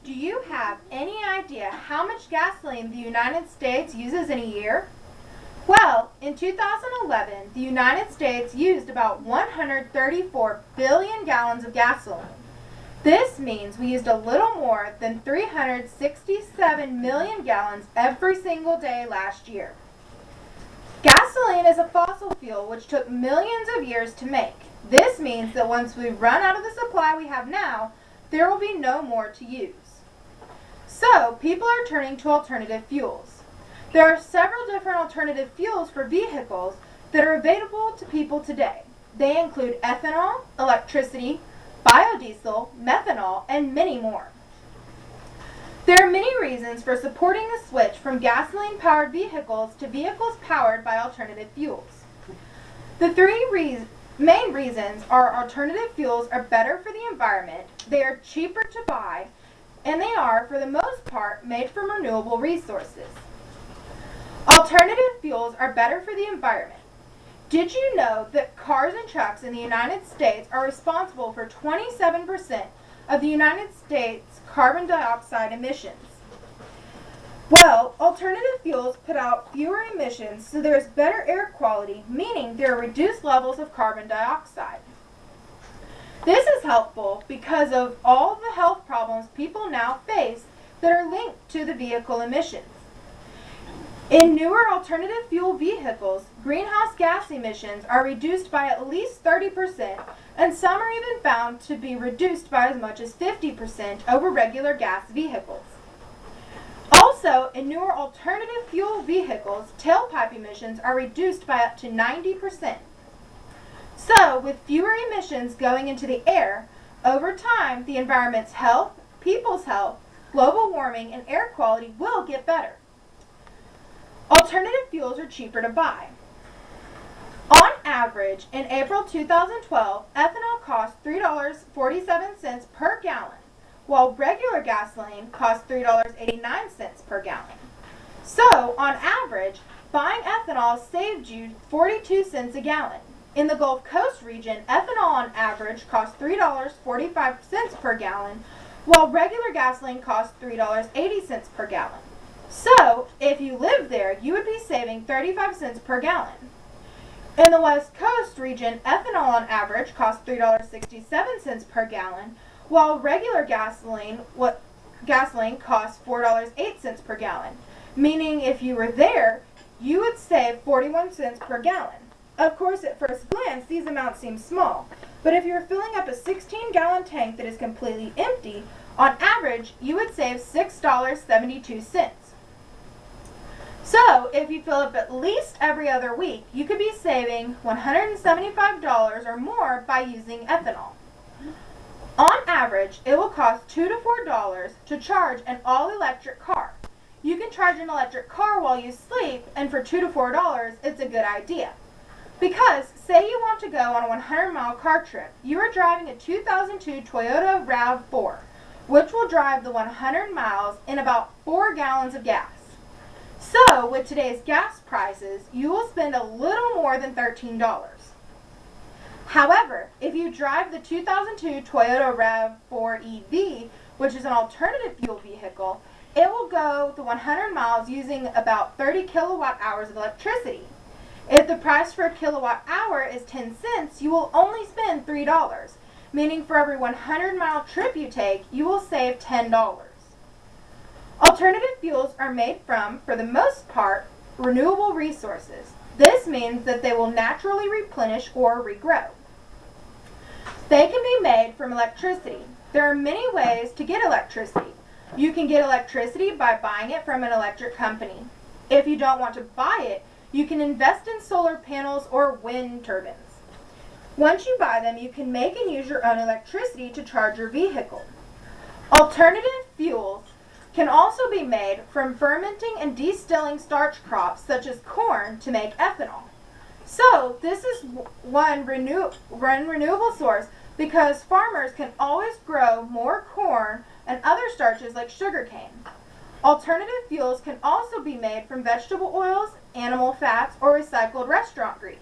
Do you have any idea how much gasoline the United States uses in a year? Well, in 2011, the United States used about 134 billion gallons of gasoline. This means we used a little more than 367 million gallons every single day last year. Gasoline is a fossil fuel which took millions of years to make. This means that once we run out of the supply we have now, there will be no more to use. So, people are turning to alternative fuels. There are several different alternative fuels for vehicles that are available to people today. They include ethanol, electricity, biodiesel, methanol, and many more. There are many reasons for supporting the switch from gasoline-powered vehicles to vehicles powered by alternative fuels. The three main reasons are alternative fuels are better for the environment, they are cheaper to buy, and they are, for the most part, made from renewable resources. Alternative fuels are better for the environment. Did you know that cars and trucks in the United States are responsible for 27% of the United States carbon dioxide emissions? Well, alternative fuels put out fewer emissions, so there is better air quality, meaning there are reduced levels of carbon dioxide. This is helpful because of all the health problems people now face that are linked to the vehicle emissions. In newer alternative fuel vehicles, greenhouse gas emissions are reduced by at least 30%, and some are even found to be reduced by as much as 50% over regular gas vehicles. Also, in newer alternative fuel vehicles, tailpipe emissions are reduced by up to 90%. So, with fewer emissions going into the air, over time, the environment's health, people's health, global warming, and air quality will get better. Alternative fuels are cheaper to buy. On average, in April 2012, ethanol cost $3.47 per gallon, while regular gasoline cost $3.89 per gallon. So, on average, buying ethanol saved you 42 cents a gallon. In the Gulf Coast region, ethanol on average costs $3.45 per gallon, while regular gasoline costs $3.80 per gallon. So, if you lived there, you would be saving 35 cents per gallon. In the West Coast region, ethanol on average costs $3.67 per gallon, while regular gasoline costs $4.08 per gallon, meaning if you were there, you would save 41 cents per gallon. Of course, at first glance, these amounts seem small, but if you're filling up a 16-gallon tank that is completely empty, on average, you would save $6.72. So, if you fill up at least every other week, you could be saving $175 or more by using ethanol. On average, it will cost $2 to $4 to charge an all-electric car. You can charge an electric car while you sleep, and for $2 to $4, it's a good idea. Because, say you want to go on a 100-mile car trip, you are driving a 2002 Toyota RAV4, which will drive the 100 miles in about 4 gallons of gas. So, with today's gas prices, you will spend a little more than $13. However, if you drive the 2002 Toyota RAV4 EV, which is an alternative fuel vehicle, it will go the 100 miles using about 30 kilowatt hours of electricity. If the price for a kilowatt hour is 10 cents, you will only spend $3, meaning for every 100-mile trip you take, you will save $10. Alternative fuels are made from, for the most part, renewable resources. This means that they will naturally replenish or regrow. They can be made from electricity. There are many ways to get electricity. You can get electricity by buying it from an electric company. If you don't want to buy it, you can invest in solar panels or wind turbines. Once you buy them, you can make and use your own electricity to charge your vehicle. Alternative fuels can also be made from fermenting and distilling starch crops such as corn to make ethanol. So, this is one renewable source because farmers can always grow more corn and other starches like sugarcane. Alternative fuels can also be made from vegetable oils, animal fats, or recycled restaurant grease.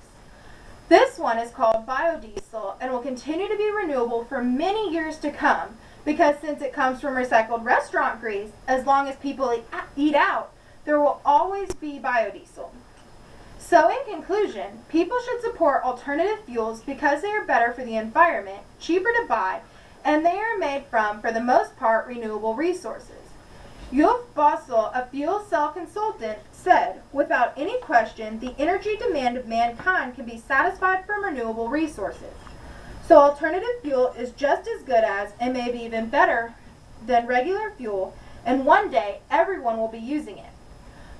This one is called biodiesel and will continue to be renewable for many years to come because since it comes from recycled restaurant grease, as long as people eat out, there will always be biodiesel. So in conclusion, people should support alternative fuels because they are better for the environment, cheaper to buy, and they are made from, for the most part, renewable resources. Ulf Bossel, a fuel cell consultant, said, "Without any question, the energy demand of mankind can be satisfied from renewable resources. So alternative fuel is just as good as, and maybe even better than regular fuel, and one day everyone will be using it."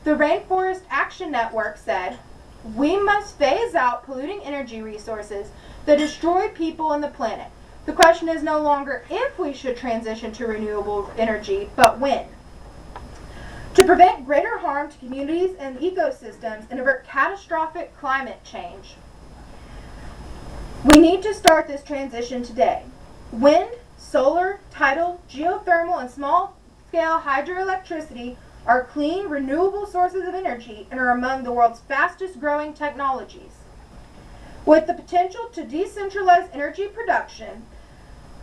The Rainforest Action Network said, "We must phase out polluting energy resources that destroy people and the planet. The question is no longer if we should transition to renewable energy, but when. To prevent greater harm to communities and ecosystems and avert catastrophic climate change, we need to start this transition today. Wind, solar, tidal, geothermal, and small-scale hydroelectricity are clean, renewable sources of energy and are among the world's fastest-growing technologies. With the potential to decentralize energy production,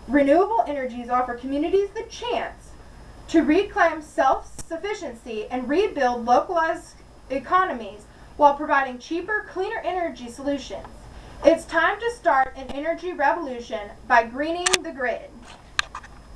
renewable energies offer communities the chance to reclaim self-sufficiency and rebuild localized economies while providing cheaper, cleaner energy solutions. It's time to start an energy revolution by greening the grid."